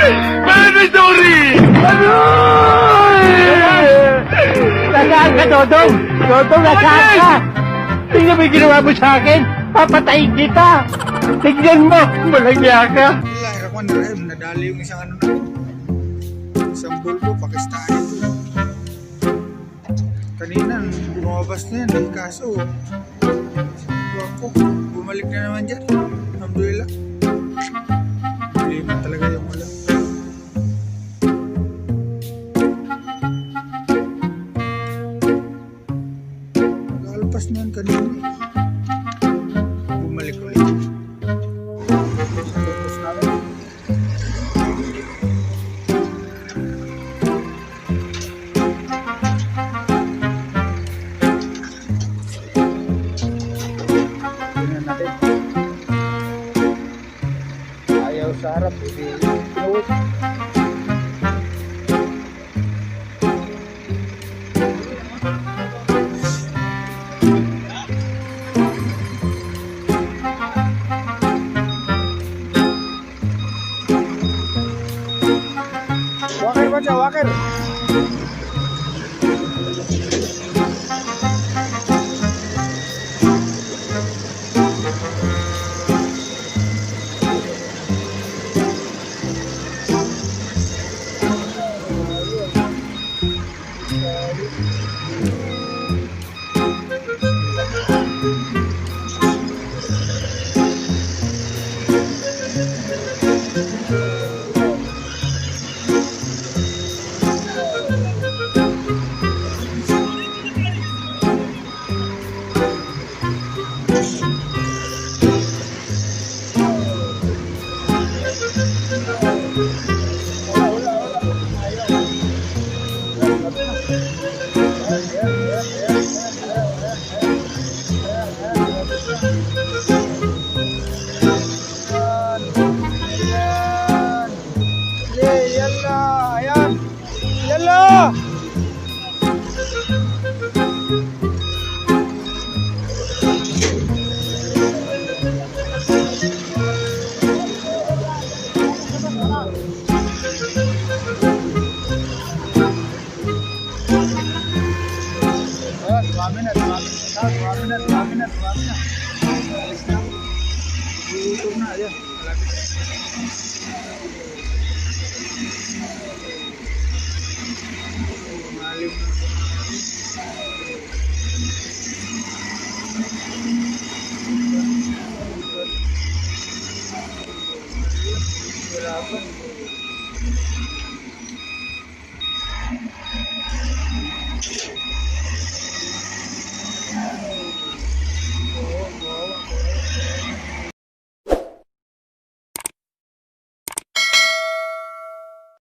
Sorry! Nasaan ka, Dodong? Dodong, nasaan ka? Tingnan mo yung ginawa mo sa akin. Papatayin kita. Tignan mo, malagya ka. Wala, ako na rin. Nadali yung isang ano namin. Isang bulbo, Pakistani. Kanina, lumabas na yan. Eh, kaso, ako, bumalik na naman dyan. Alhamdulillah. Lima talaga yung wala. Nag-alpas na yan kanina. Bumalik ulit. Tapos namin. Tingnan natin. Ayaw sa harap. Pinawit. Wakir baca, wakir.